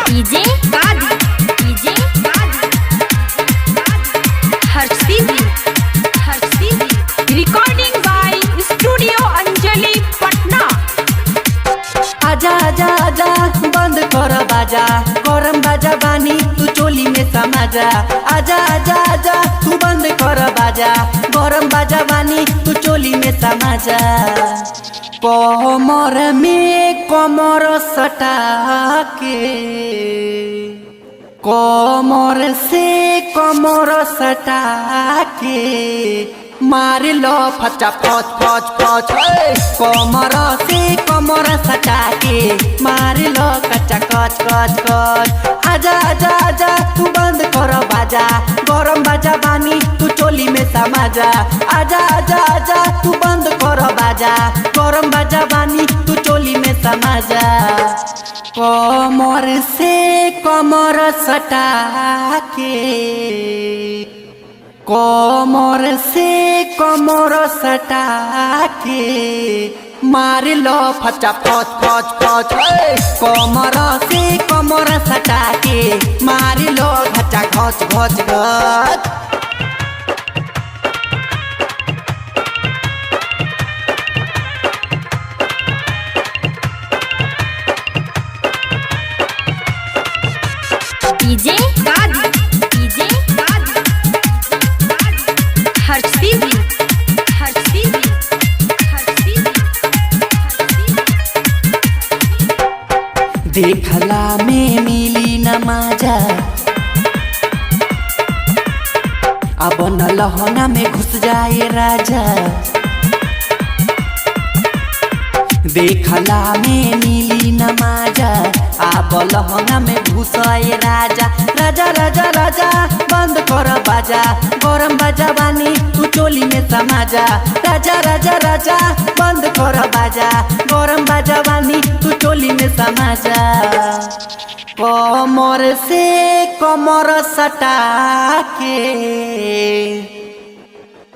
DJ recording by studio Anjali Patna. आजा आजा आजा बंद कर बाजा, गरम बाजा बानी तू चोली में समाजा। आजा आजा आजा तू बंद कर बाजा, गरम बाजा बानी तू चोली में समाजा। कमर में कमर सटा के, कमर से कमर सटा के मार लो फचा फच फच फच। कमर से कमर सटा के मार लो कच्चा कच कच कच। आजा आजा आजा तू बंद कर बाजा, गरम बाजा बानी तू चोली में समाजा। आजा आजा आजा तू बंद कर बाजा, गरम बाजा बानी तू चोली में समाजा। कमर से कमर सटा के, कमर से कमर सटा के मार लो फचा फच फच फच। कमर से कमर सटा के मार लो घचा घच घच घच। डीजे देखला में मिली न मजा, अब न लहंगा में घुस जाए राजा। देखला में मिली न मजा, अब लहंगा में घुसाए राजा। राजा राजा राजा बंद कर बाजा, गरम बाजा बानी तू चोली में समाजा। राजा राजा राजा बंद कर बाजा, गरम बाजा बानी तू चोली में समाजा। कमर से कमर सटा के,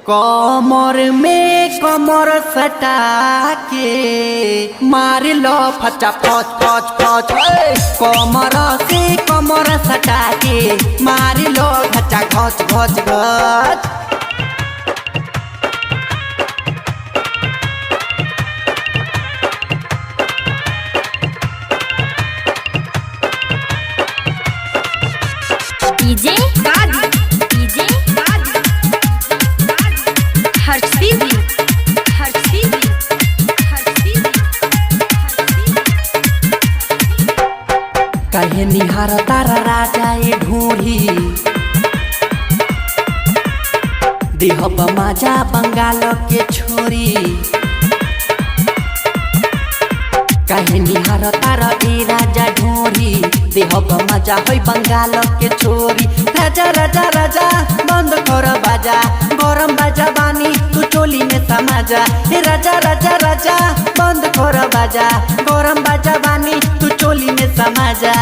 कमर में कमर सटा के मार लो फचा फच फच फच। कमर से कमर सटा के मार लो घचा घच घच घच। डीजे कहे निहार तारा राजा ये ढूंढी, देहब माजा बंगाल के छोरी। कहे निहार तारा ए राजा ढूंढी, देहब माजा होई बंगाल के छोरी। राजा राजा राजा बंद कर बाजा, गरम बाजा बानी तू चोली में समाजा। हे राजा राजा राजा बंद कर बाजा, गरम बाजा बानी तू चोली में समाजा।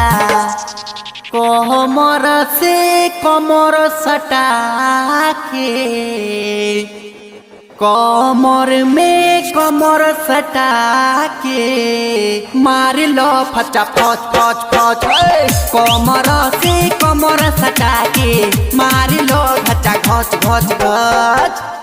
कमर से कमर सटा के, कमर में कमर सटा के मार लो फचा फच फच फच। कमर से कमर सटा के मार लो घचा घच घच घच।